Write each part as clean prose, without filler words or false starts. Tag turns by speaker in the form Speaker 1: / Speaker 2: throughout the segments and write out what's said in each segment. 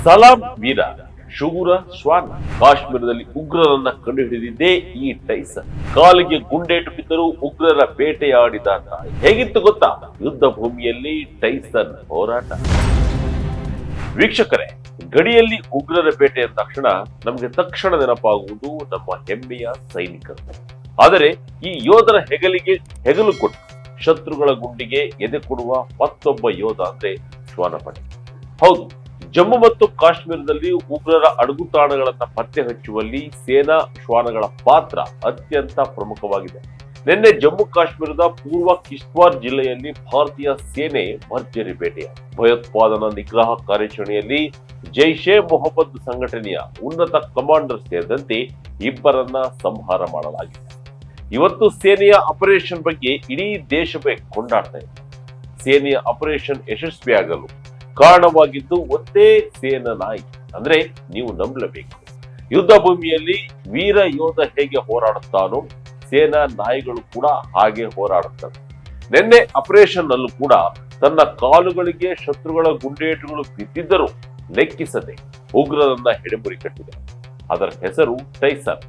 Speaker 1: ಸಲಾಂ ವೀರ ಶೂರ ಶ್ವಾನ. ಕಾಶ್ಮೀರದಲ್ಲಿ ಉಗ್ರರನ್ನ ಕಂಡುಹಿಡಿದಿದ್ದೇ ಈ ಟೈಸನ್. ಕಾಲಿಗೆ ಗುಂಡೇಟು ಬಿದ್ದರೂ ಉಗ್ರರ ಬೇಟೆಯಾಡಿದ ನಾಯಿ. ಹೇಗಿತ್ತು ಗೊತ್ತಾ ಯುದ್ಧ ಭೂಮಿಯಲ್ಲಿ ಟೈಸನ್ ಹೋರಾಟ. ವೀಕ್ಷಕರೇ, ಗಡಿಯಲ್ಲಿ ಉಗ್ರರ ಬೇಟೆ ಅಂದ ತಕ್ಷಣ ನಮಗೆ ತಕ್ಷಣ ನೆನಪಾಗುವುದು ನಮ್ಮ ಹೆಮ್ಮೆಯ ಸೈನಿಕರು. ಆದರೆ ಈ ಯೋಧರ ಹೆಗಲಿಗೆ ಹೆಗಲು ಕೊಟ್ಟು ಶತ್ರುಗಳ ಗುಂಡಿಗೆ ಎದೆ ಕೊಡುವ ಮತ್ತೊಬ್ಬ ಯೋಧ ಅಂದ್ರೆ ಶ್ವಾನಪಡೆ. ಹೌದು, ಜಮ್ಮು ಮತ್ತು ಕಾಶ್ಮೀರದಲ್ಲಿ ಉಗ್ರರ ಅಡಗುತಾಣಗಳನ್ನ ಪತ್ತೆ ಹಚ್ಚುವಲ್ಲಿ ಸೇನಾ ಶ್ವಾನಗಳ ಪಾತ್ರ ಅತ್ಯಂತ ಪ್ರಮುಖವಾಗಿದೆ. ನಿನ್ನೆ ಜಮ್ಮು ಕಾಶ್ಮೀರದ ಪೂರ್ವ ಕಿಶ್ತ್ವಾರ್ ಜಿಲ್ಲೆಯಲ್ಲಿ ಭಾರತೀಯ ಸೇನೆ ಭರ್ಜರಿ ಬೇಟೆಯ ಭಯೋತ್ಪಾದನಾ ನಿಗ್ರಹ ಕಾರ್ಯಾಚರಣೆಯಲ್ಲಿ ಜೈಷ್ ಎ ಮೊಹಮ್ಮದ್ ಸಂಘಟನೆಯ ಉನ್ನತ ಕಮಾಂಡರ್ ಸೇರಿದಂತೆ ಇಬ್ಬರನ್ನ ಸಂಹಾರ ಮಾಡಲಾಗಿದೆ. ಇವತ್ತು ಸೇನೆಯ ಆಪರೇಷನ್ ಬಗ್ಗೆ ಇಡೀ ದೇಶವೇ ಕೊಂಡಾಡ್ತಾ ಇದೆ. ಸೇನೆಯ ಆಪರೇಷನ್ ಯಶಸ್ವಿಯಾಗಲು ಕಾರಣವಾಗಿದ್ದು ಒಂದೇ ಸೇನಾ ನಾಯಿ. ಅಂದ್ರೆ ನೀವು ನಂಬಲೇಬೇಕು, ಯುದ್ಧ ಭೂಮಿಯಲ್ಲಿ ವೀರ ಯೋಧ ಹೇಗೆ ಹೋರಾಡುತ್ತಾನೋ ಸೇನಾ ನಾಯಿಗಳು ಕೂಡ ಹಾಗೆ ಹೋರಾಡುತ್ತವೆ. ನಿನ್ನೆ ಆಪರೇಷನ್ ಅಲ್ಲೂ ಕೂಡ ತನ್ನ ಕಾಲುಗಳಿಗೆ ಶತ್ರುಗಳ ಗುಂಡೇಟುಗಳು ಬಿದ್ದಿದ್ದರೂ ಲೆಕ್ಕಿಸದೆ ಉಗ್ರರನ್ನ ಹೆಡೆಮುರಿ ಕಟ್ಟಿದೆ. ಅದರ ಹೆಸರು ಟೈಸನ್.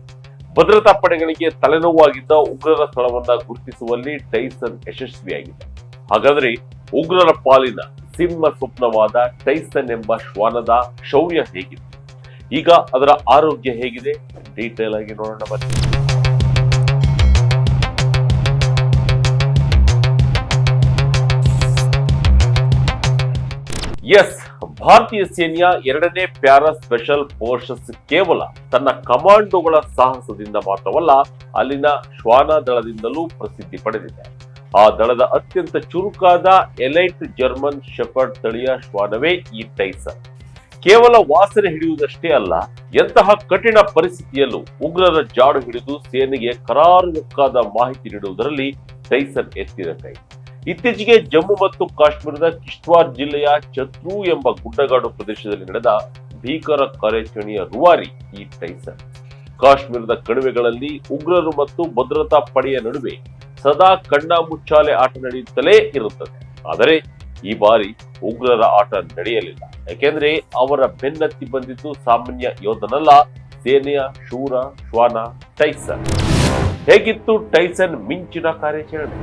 Speaker 1: ಭದ್ರತಾ ಪಡೆಗಳಿಗೆ ತಲೆನೋವಾಗಿದ್ದ ಉಗ್ರರ ಸ್ಥಳವನ್ನ ಗುರುತಿಸುವಲ್ಲಿ ಟೈಸನ್ ಯಶಸ್ವಿಯಾಗಿದೆ. ಹಾಗಾದ್ರೆ ಉಗ್ರರ ಪಾಲಿನ ಸಿಂಹ ಸ್ವಪ್ನವಾದ ಟೈಸನ್ ಎಂಬ ಶ್ವಾನದ ಶೌರ್ಯ ಹೇಗಿದೆ, ಈಗ ಅದರ ಆರೋಗ್ಯ ಹೇಗಿದೆ, ಡೀಟೇಲ್ ಆಗಿ ನೋಡೋಣ ಬನ್ನಿ. ಎಸ್, ಭಾರತೀಯ ಸೇನೆಯ 2ನೇ ಪ್ಯಾರಾ ಸ್ಪೆಷಲ್ ಫೋರ್ಸಸ್ ಕೇವಲ ತನ್ನ ಕಮಾಂಡೋಗಳ ಸಾಹಸದಿಂದ ಮಾತ್ರವಲ್ಲ, ಅಲ್ಲಿನ ಶ್ವಾನ ದಳದಿಂದಲೂ ಪ್ರಸಿದ್ಧಿ ಪಡೆದಿದೆ. ಆ ದಳದ ಅತ್ಯಂತ ಚುರುಕಾದ ಎಲೈಟ್ ಜರ್ಮನ್ ಶೆಪರ್ಡ್ ತಳಿಯ ಶ್ವಾನವೇ ಈ ಟೈಸನ್. ಕೇವಲ ವಾಸನೆ ಹಿಡಿಯುವುದಷ್ಟೇ ಅಲ್ಲ, ಎಂತಹ ಕಠಿಣ ಪರಿಸ್ಥಿತಿಯಲ್ಲೂ ಉಗ್ರರ ಜಾಡು ಹಿಡಿದು ಸೇನೆಗೆ ಕರಾರುವಕ್ಕಾದ ಮಾಹಿತಿ ನೀಡುವುದರಲ್ಲಿ ಟೈಸನ್ ಎತ್ತಿದ ಕೈ. ಇತ್ತೀಚೆಗೆ ಜಮ್ಮು ಮತ್ತು ಕಾಶ್ಮೀರದ ಕಿಶ್ತ್ವಾರ್ ಜಿಲ್ಲೆಯ ಚತ್ರೂ ಎಂಬ ಗುಡ್ಡಗಾಡು ಪ್ರದೇಶದಲ್ಲಿ ನಡೆದ ಭೀಕರ ಕಾರ್ಯಾಚರಣೆಯ ರೂವಾರಿ ಈ ಟೈಸನ್. ಕಾಶ್ಮೀರದ ಕಣಿವೆಗಳಲ್ಲಿ ಉಗ್ರರು ಮತ್ತು ಭದ್ರತಾ ಪಡೆಯ ನಡುವೆ ಸದಾ ಕಣ್ಣ ಮುಚ್ಚಾಲೆ ಆಟ ನಡೆಯುತ್ತಲೇ ಇರುತ್ತದೆ. ಆದರೆ ಈ ಬಾರಿ ಉಗ್ರರ ಆಟ ನಡೆಯಲಿಲ್ಲ. ಯಾಕೆಂದ್ರೆ ಅವರ ಬೆನ್ನತ್ತಿ ಬಂದಿದ್ದು ಸಾಮಾನ್ಯ ಯೋಧನಲ್ಲ, ಸೇನೆಯ ಶೂರ ಶ್ವಾನ ಟೈಸನ್. ಹೇಗಿತ್ತು ಟೈಸನ್ ಮಿಂಚಿನ ಕಾರ್ಯಾಚರಣೆ?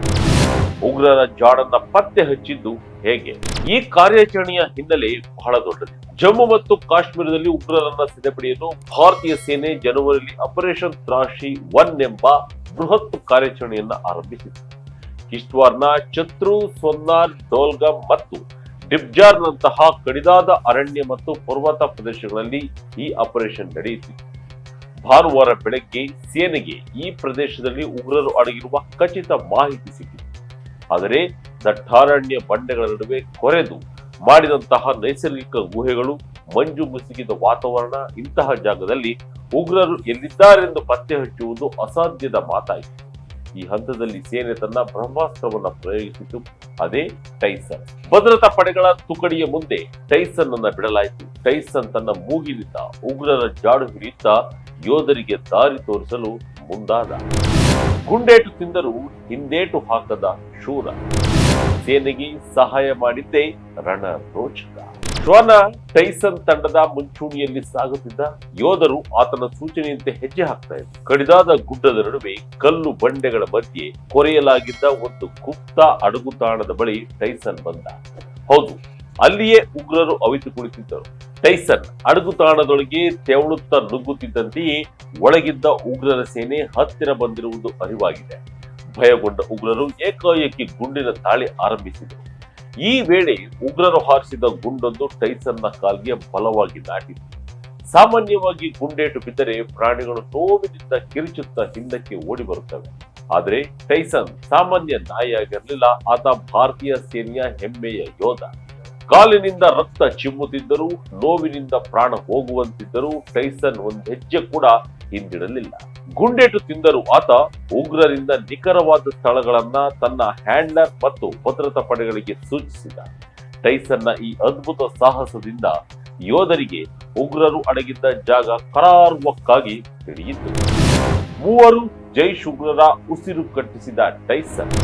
Speaker 1: ಉಗ್ರರ ಜಾಡನ್ನ ಪತ್ತೆ ಹಚ್ಚಿದ್ದು ಹೇಗೆ? ಈ ಕಾರ್ಯಾಚರಣೆಯ ಹಿನ್ನೆಲೆ ಬಹಳ ದೊಡ್ಡದು. ಜಮ್ಮು ಮತ್ತು ಕಾಶ್ಮೀರದಲ್ಲಿ ಉಗ್ರರನ್ನ ಸೆರೆಹಿಡಿಯಲು ಭಾರತೀಯ ಸೇನೆ ಜನವರಿಯಲ್ಲಿ ಆಪರೇಷನ್ ತ್ರಾಶಿ 1 ಎಂಬ ಬೃಹತ್ ಕಾರ್ಯಾಚರಣೆಯನ್ನ ಆರಂಭಿಸಿತು. ಕಿಶ್ತ್ವಾರ್ನ ಚತ್ರೂ, ಸೊನ್ನಾರ್, ಡೋಲ್ಗಮ್ ಮತ್ತು ಡಿಬ್ಜಾರ್ನಂತಹ ಕಡಿದಾದ ಅರಣ್ಯ ಮತ್ತು ಪರ್ವತ ಪ್ರದೇಶಗಳಲ್ಲಿ ಈ ಆಪರೇಷನ್ ನಡೆಯುತ್ತಿತ್ತು. ಭಾನುವಾರ ಬೆಳಗ್ಗೆ ಸೇನೆಗೆ ಈ ಪ್ರದೇಶದಲ್ಲಿ ಉಗ್ರರು ಅಡಗಿರುವ ಖಚಿತ ಮಾಹಿತಿ ಸಿಕ್ಕಿತು. ಆದರೆ ದಟ್ಟಾರಣ್ಯ ಬಂಡೆಗಳ ನಡುವೆ ಕೊರೆದು ಮಾಡಿದಂತಹ ನೈಸರ್ಗಿಕ ಗುಹೆಗಳು, ಮಂಜು ಮುಸುಕಿದ ವಾತಾವರಣ, ಇಂತಹ ಜಾಗದಲ್ಲಿ ಉಗ್ರರು ಎಲ್ಲಿದ್ದಾರೆಂದು ಪತ್ತೆ ಹಚ್ಚುವುದು ಅಸಾಧ್ಯದ ಮಾತಾಯಿತು. ಈ ಹಂತದಲ್ಲಿ ಸೇನೆ ತನ್ನ ಬ್ರಹ್ಮಾಸ್ತ್ರವನ್ನ ಪ್ರಯೋಗಿಸಿತು, ಅದೇ ಟೈಸನ್. ಭದ್ರತಾ ಪಡೆಗಳ ತುಕಡಿಯ ಮುಂದೆ ಟೈಸನ್ ಅನ್ನ ಬಿಡಲಾಯಿತು. ಟೈಸನ್ ತನ್ನ ಮೂಗಿನಿಂದ ಉಗ್ರರ ಜಾಡು ಹಿಡಿಯುತ್ತಾ ಯೋಧರಿಗೆ ದಾರಿ ತೋರಿಸಲು ಮುಂದಾದ. ಗುಂಡೇಟು ತಿಂದರೂ ಹಿಂದೇಟು ಹಾಕದ ಶೂರ. ಸೇನೆಗೆ ಸಹಾಯ ಮಾಡಿದ್ದೇ ರಣ ರೋಚಕ. ಶ್ವಾನ ಟೈಸನ್ ತಂಡದ ಮುಂಚೂಣಿಯಲ್ಲಿ ಸಾಗುತ್ತಿದ್ದ. ಯೋಧರು ಆತನ ಸೂಚನೆಯಂತೆ ಹೆಜ್ಜೆ ಹಾಕ್ತಾ ಇದ್ರು. ಕಡಿದಾದ ಗುಡ್ಡದ ನಡುವೆ ಕಲ್ಲು ಬಂಡೆಗಳ ಮಧ್ಯೆ ಕೊರೆಯಲಾಗಿದ್ದ ಒಂದು ಗುಪ್ತ ಅಡಗುತಾಣದ ಬಳಿ ಟೈಸನ್ ಬಂದ. ಹೌದು, ಅಲ್ಲಿಯೇ ಉಗ್ರರು ಅವಿತು ಕುಳಿತಿದ್ದರು. ಟೈಸನ್ ಅಡಗುತಾಣದೊಳಗೆ ತೆವಳುತ್ತಾ ನುಗ್ಗುತ್ತಿದ್ದಂತೆಯೇ ಒಳಗಿದ್ದ ಉಗ್ರರ ಸೇನೆ ಹತ್ತಿರ ಬಂದಿರುವುದು ಅರಿವಾಗಿದೆ. ಭಯಗೊಂಡ ಉಗ್ರರು ಏಕಾಏಕಿ ಗುಂಡಿನ ದಾಳಿ ಆರಂಭಿಸಿದರು. ಈ ವೇಳೆ ಉಗ್ರರು ಹಾರಿಸಿದ ಗುಂಡೊಂದು ಟೈಸನ್ನ ಕಾಲ್ಗೆ ಬಲವಾಗಿ ನಾಟಿತು. ಸಾಮಾನ್ಯವಾಗಿ ಗುಂಡೇಟು ಬಿದ್ದರೆ ಪ್ರಾಣಿಗಳು ನೋವಿನಿಂದ ಕಿರಿಚುತ್ತಾ ಹಿಂದಕ್ಕೆ ಓಡಿ ಬರುತ್ತವೆ. ಆದರೆ ಟೈಸನ್ ಸಾಮಾನ್ಯ ನಾಯಿಯಾಗಿರಲಿಲ್ಲ. ಆತ ಭಾರತೀಯ ಸೇನೆಯ ಹೆಮ್ಮೆಯ ಯೋಧ. ಕಾಲಿನಿಂದ ರಕ್ತ ಚಿಮ್ಮುತ್ತಿದ್ದರೂ, ನೋವಿನಿಂದ ಪ್ರಾಣ ಹೋಗುವಂತಿದ್ದರೂ ಟೈಸನ್ ಒಂದು ಹೆಜ್ಜೆ ಕೂಡ ಹಿಂದಿಡಲಿಲ್ಲ. ಗುಂಡೇಟು ತಿಂದರೂ ಆತ ಉಗ್ರರಿಂದ ನಿಖರವಾದ ಸ್ಥಳಗಳನ್ನ ತನ್ನ ಹ್ಯಾಂಡ್ಲರ್ ಮತ್ತು ಭದ್ರತಾ ಪಡೆಗಳಿಗೆ ಸೂಚಿಸಿದ. ಟೈಸನ್ನ ಈ ಅದ್ಭುತ ಸಾಹಸದಿಂದ ಯೋಧರಿಗೆ ಉಗ್ರರು ಅಡಗಿದ್ದ ಜಾಗ ಕರಾರುವಕ್ಕಾಗಿ ತಿಳಿಯಿತು. ಮೂವರು ಜೈಷ್ ಉಗ್ರರ ಉಸಿರು ಕಟ್ಟಿಸಿದ ಟೈಸನ್.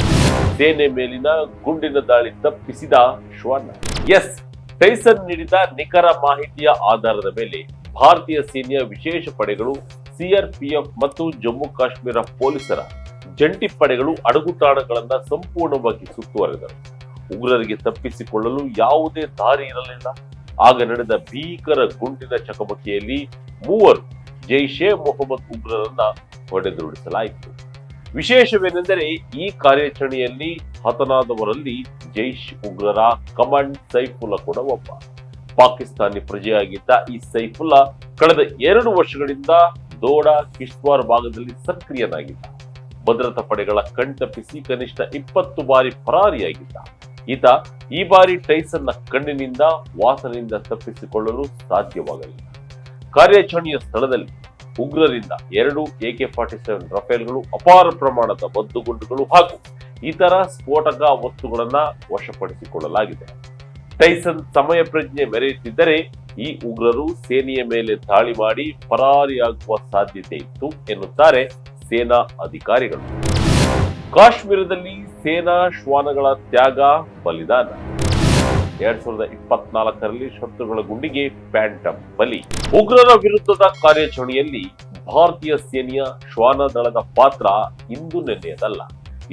Speaker 1: ಸೇನೆ ಮೇಲಿನ ಗುಂಡಿನ ದಾಳಿ ತಪ್ಪಿಸಿದ ಶ್ವಾನ. ಎಸ್, ಟೈಸನ್ ನೀಡಿದ ನಿಖರ ಮಾಹಿತಿಯ ಆಧಾರದ ಮೇಲೆ ಭಾರತೀಯ ಸೇನೆಯ ವಿಶೇಷ ಪಡೆಗಳು, ಸಿಆರ್ಪಿಎಫ್ ಮತ್ತು ಜಮ್ಮು ಕಾಶ್ಮೀರ ಪೊಲೀಸರ ಜಂಟಿ ಪಡೆಗಳು ಅಡಗುತಾಣಗಳನ್ನ ಸಂಪೂರ್ಣವಾಗಿ ಸುತ್ತುವರೆದರು. ಉಗ್ರರಿಗೆ ತಪ್ಪಿಸಿಕೊಳ್ಳಲು ಯಾವುದೇ ದಾರಿ ಇರಲಿಲ್ಲ. ಆಗ ನಡೆದ ಭೀಕರ ಗುಂಡಿನ ಚಕಮಕಿಯಲ್ಲಿ 3 ಜೈಷ್ ಎ ಮೊಹಮ್ಮದ್ ಉಗ್ರರನ್ನ ಹೊಡೆದುರುಳಿಸಲಾಯಿತು. ವಿಶೇಷವೇನೆಂದರೆ ಈ ಕಾರ್ಯಾಚರಣೆಯಲ್ಲಿ ಹತನಾದವರಲ್ಲಿ ಜೈಷ್ ಉಗ್ರರ ಕಮಾಂಡ್ ಸೈಫುಲ್ಲಾ ಕೂಡ ಒಬ್ಬ. ಪಾಕಿಸ್ತಾನಿ ಪ್ರಜೆಯಾಗಿದ್ದ ಈ ಸೈಫುಲ್ಲಾ ಕಳೆದ 2 ವರ್ಷಗಳಿಂದ ದೋಡಾ, ಕಿಶ್ತ್ವಾರ್ ಭಾಗದಲ್ಲಿ ಸಕ್ರಿಯನಾಗಿದ್ದ. ಭದ್ರತಾ ಪಡೆಗಳ ಕಣ್ತಪ್ಪಿಸಿ ಕನಿಷ್ಠ 20 ಬಾರಿ ಪರಾರಿಯಾಗಿದ್ದ ಈತ ಈ ಬಾರಿ ಟೈಸನ್ನ ಕಣ್ಣಿನಿಂದ, ವಾಸನೆಯಿಂದ ತಪ್ಪಿಸಿಕೊಳ್ಳಲು ಸಾಧ್ಯವಾಗಲಿಲ್ಲ. ಕಾರ್ಯಾಚರಣೆಯ ಸ್ಥಳದಲ್ಲಿ ಉಗ್ರರಿಂದ 2 AK-47 ರಫೇಲ್ಗಳು, ಅಪಾರ ಪ್ರಮಾಣದ ಮದ್ದುಗುಂಡುಗಳು ಹಾಗೂ ಇತರ ಸ್ಫೋಟಕ ವಸ್ತುಗಳನ್ನ ವಶಪಡಿಸಿಕೊಳ್ಳಲಾಗಿದೆ. ಟೈಸನ್ ಸಮಯ ಪ್ರಜ್ಞೆ ಮೆರೆಯುತ್ತಿದ್ದರೆ ಈ ಉಗ್ರರು ಸೇನೆಯ ಮೇಲೆ ದಾಳಿ ಮಾಡಿ ಪರಾರಿಯಾಗುವ ಸಾಧ್ಯತೆ ಇತ್ತು ಎನ್ನುತ್ತಾರೆ ಸೇನಾ ಅಧಿಕಾರಿಗಳು. ಕಾಶ್ಮೀರದಲ್ಲಿ ಸೇನಾ ಶ್ವಾನಗಳ ತ್ಯಾಗ, ಬಲಿದಾನ. 2024ರಲ್ಲಿ ಶತ್ರುಗಳ ಗುಂಡಿಗೆ ಫ್ಯಾಂಟಮ್ ಬಲಿ. ಉಗ್ರರ ವಿರುದ್ಧದ ಕಾರ್ಯಾಚರಣೆಯಲ್ಲಿ ಭಾರತೀಯ ಸೇನೆಯ ಶ್ವಾನ ದಳದ ಪಾತ್ರ ಇಂದು ನೆನ್ನೆಯದಲ್ಲ.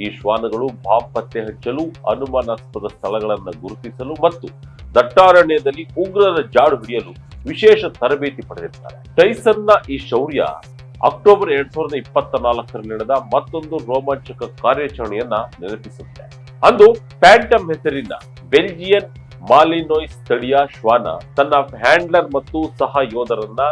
Speaker 1: ಈ ಶ್ವಾನಗಳು ಬಾಂಬ್ ಪತ್ತೆ ಹಚ್ಚಲು, ಅನುಮಾನಾಸ್ಪದ ಸ್ಥಳಗಳನ್ನು ಗುರುತಿಸಲು ಮತ್ತು ದಟ್ಟಾರಣ್ಯದಲ್ಲಿ ಉಗ್ರರ ಜಾಡು ಹಿಡಿಯಲು ವಿಶೇಷ ತರಬೇತಿ ಪಡೆದಿದ್ದಾರೆ. ಟೈಸನ್ನ ಈ ಶೌರ್ಯ ಅಕ್ಟೋಬರ್ 2024ರಲ್ಲಿ ನಡೆದ ಮತ್ತೊಂದು ರೋಮಾಂಚಕ ಕಾರ್ಯಾಚರಣೆಯನ್ನ ನೆನಪಿಸುತ್ತೆ. ಅಂದು ಫ್ಯಾಂಟಮ್ ಹೆಸರಿನ ಬೆಲ್ಜಿಯನ್ ಮಾಲಿನೋಯ್ ಸ್ಥಳೀಯ ಶ್ವಾನ ತನ್ನ ಹ್ಯಾಂಡ್ಲರ್ ಮತ್ತು ಸಹ ಯೋಧರನ್ನ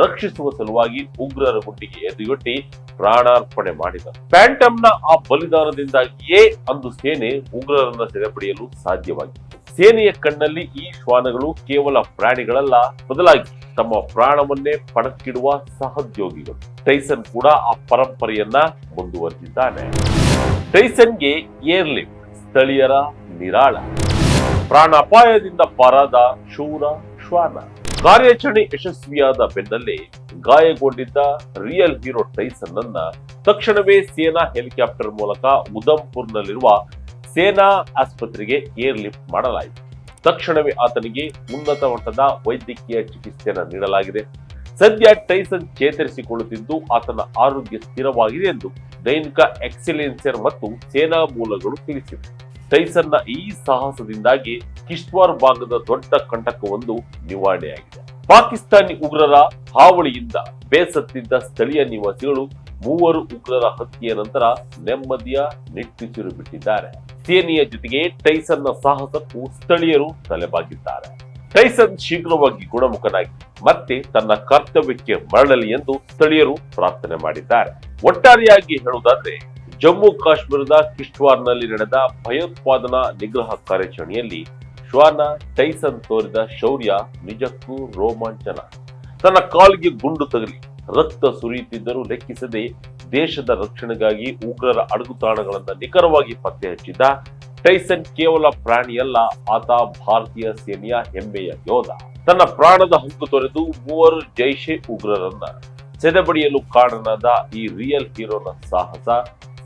Speaker 1: ರಕ್ಷಿಸುವ ಸಲುವಾಗಿ ಉಗ್ರರ ಗುಂಡಿಗೆ ಎದುರೊಡ್ಡಿ ಪ್ರಾಣಾರ್ಪಣೆ ಮಾಡಿದ. ಫ್ಯಾಂಟಮ್ನ ಆ ಬಲಿದಾನದಿಂದಾಗಿಯೇ ಅಂದು ಸೇನೆ ಉಗ್ರರನ್ನ ಸೆರೆಪಡೆಯಲು ಸಾಧ್ಯವಾಗಿತ್ತು. ಸೇನೆಯ ಕಣ್ಣಲ್ಲಿ ಈ ಶ್ವಾನಗಳು ಕೇವಲ ಪ್ರಾಣಿಗಳಲ್ಲ, ಬದಲಾಗಿ ತಮ್ಮ ಪ್ರಾಣವನ್ನೇ ಪಣಕ್ಕಿಡುವ ಸಹೋದ್ಯೋಗಿಗಳು. ಟೈಸನ್ ಕೂಡ ಆ ಪರಂಪರೆಯನ್ನ ಮುಂದುವರೆದಿದ್ದಾನೆ. ಟೈಸನ್ಗೆ ಏರ್ ಲಿಫ್ಟ್, ಸ್ಥಳೀಯರ ನಿರಾಳ. ಪ್ರಾಣಾಪಾಯದಿಂದ ಪಾರಾದ ಶೂರ ಶ್ವಾನ. ಕಾರ್ಯಾಚರಣೆ ಯಶಸ್ವಿಯಾದ ಬೆನ್ನಲ್ಲೇ ಗಾಯಗೊಂಡಿದ್ದ ರಿಯಲ್ ಹೀರೋ ಟೈಸನ್ ಅನ್ನ ತಕ್ಷಣವೇ ಸೇನಾ ಹೆಲಿಕಾಪ್ಟರ್ ಮೂಲಕ ಉಧಂಪುರ್ನಲ್ಲಿರುವ ಸೇನಾ ಆಸ್ಪತ್ರೆಗೆ ಏರ್ ಲಿಫ್ಟ್ ಮಾಡಲಾಯಿತು. ತಕ್ಷಣವೇ ಆತನಿಗೆ ಉನ್ನತ ಮಟ್ಟದ ವೈದ್ಯಕೀಯ ಚಿಕಿತ್ಸೆಯನ್ನು ನೀಡಲಾಗಿದೆ. ಸದ್ಯ ಟೈಸನ್ ಚೇತರಿಸಿಕೊಳ್ಳುತ್ತಿದ್ದು ಆತನ ಆರೋಗ್ಯ ಸ್ಥಿರವಾಗಿದೆ ಎಂದು ದೈನಿಕ ಎಕ್ಸೆಲೆನ್ಸರ್ ಮತ್ತು ಸೇನಾ ಮೂಲಗಳು ತಿಳಿಸಿವೆ. ಟೈಸನ್ನ ಈ ಸಾಹಸದಿಂದಾಗಿ ಕಿಶ್ತ್ವಾರ್ ಭಾಗದ ದೊಡ್ಡ ಕಂಟಕವೊಂದು ನಿವಾರಣೆಯಾಗಿದೆ. ಪಾಕಿಸ್ತಾನಿ ಉಗ್ರರ ಹಾವಳಿಯಿಂದ ಬೇಸತ್ತಿದ್ದ ಸ್ಥಳೀಯ ನಿವಾಸಿಗಳು 3 ಉಗ್ರರ ಹತ್ಯೆಯ ನಂತರ ನೆಮ್ಮದಿಯ ನಿಟ್ಟುಸಿರು ಬಿಟ್ಟಿದ್ದಾರೆ. ಸೇನೆಯ ಜೊತೆಗೆ ಟೈಸನ್ನ ಸಾಹಸಕ್ಕೂ ಸ್ಥಳೀಯರು ತಲೆಬಾಗಿದ್ದಾರೆ. ಟೈಸನ್ ಶೀಘ್ರವಾಗಿ ಗುಣಮುಖನಾಗಿ ಮತ್ತೆ ತನ್ನ ಕರ್ತವ್ಯಕ್ಕೆ ಮರಳಲಿ ಎಂದು ಸ್ಥಳೀಯರು ಪ್ರಾರ್ಥನೆ ಮಾಡಿದ್ದಾರೆ. ಒಟ್ಟಾರೆಯಾಗಿ ಹೇಳುವುದಾದ್ರೆ, ಜಮ್ಮು ಕಾಶ್ಮೀರದ ಕಿಶ್ತ್ವಾರ್ನಲ್ಲಿ ನಡೆದ ಭಯೋತ್ಪಾದನಾ ನಿಗ್ರಹ ಕಾರ್ಯಾಚರಣೆಯಲ್ಲಿ ಶ್ವಾನ ಟೈಸನ್ ತೋರಿದ ಶೌರ್ಯ ನಿಜಕ್ಕೂ ರೋಮಾಂಚನ. ತನ್ನ ಕಾಲಿಗೆ ಗುಂಡು ತಗಲಿ ರಕ್ತ ಸುರಿಯುತ್ತಿದ್ದರೂ ಲೆಕ್ಕಿಸದೆ ದೇಶದ ರಕ್ಷಣೆಗಾಗಿ ಉಗ್ರರ ಅಡಗುತಾಣಗಳನ್ನು ನಿಖರವಾಗಿ ಪತ್ತೆ ಹಚ್ಚಿದ್ದ ಟೈಸನ್ ಕೇವಲ ಪ್ರಾಣಿಯಲ್ಲ, ಆತ ಭಾರತೀಯ ಸೇನೆಯ ಹೆಮ್ಮೆಯ ಯೋಧ. ತನ್ನ ಪ್ರಾಣದ ಹಂಗು ತೊರೆದು 3 ಜೈಷೆ ಉಗ್ರರನ್ನ ಸೆದೆಬಡಿಯಲು ಕಾರಣನಾದ ಈ ರಿಯಲ್ ಹೀರೋನ ಸಾಹಸ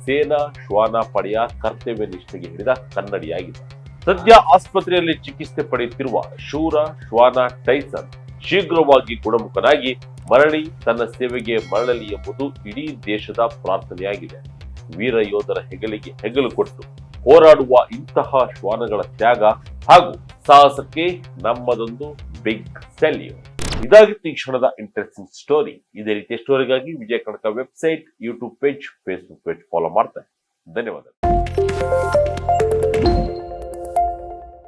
Speaker 1: ಸೇನಾ ಶ್ವಾನ ಪಡೆಯ ಕರ್ತವ್ಯ ನಿಷ್ಠೆಗೆ ಹಿಡಿದ ಕನ್ನಡಿಯಾಗಿದೆ. ಸದ್ಯ ಆಸ್ಪತ್ರೆಯಲ್ಲಿ ಚಿಕಿತ್ಸೆ ಪಡೆಯುತ್ತಿರುವ ಶೂರ ಶ್ವಾನ ಟೈಸನ್ ಶೀಘ್ರವಾಗಿ ಗುಣಮುಖನಾಗಿ ಮರಳಿ ತನ್ನ ಸೇವೆಗೆ ಮರಳಲಿ ಎಂಬುದು ಇಡೀ ದೇಶದ ಪ್ರಾರ್ಥನೆಯಾಗಿದೆ. ವೀರ ಯೋಧರ ಹೆಗಲಿಗೆ ಹೆಗಲು ಕೊಟ್ಟು ಹೋರಾಡುವ ಇಂತಹ ಶ್ವಾನಗಳ ತ್ಯಾಗ ಹಾಗೂ ಸಾಹಸಕ್ಕೆ ನಮ್ಮದೊಂದು ಬಿಗ್ ಸೆಲ್ಯೂಟ್. ಇದಾಗಿತ್ತು ಈ ಕ್ಷಣದ ಇಂಟ್ರೆಸ್ಟಿಂಗ್ ಸ್ಟೋರಿ. ಇದೇ ರೀತಿಯ ಸ್ಟೋರಿಗಾಗಿ Vijaya Karnataka website, YouTube page, Facebook page follow ಮಾಡ್ತಾರೆ. ಧನ್ಯವಾದ.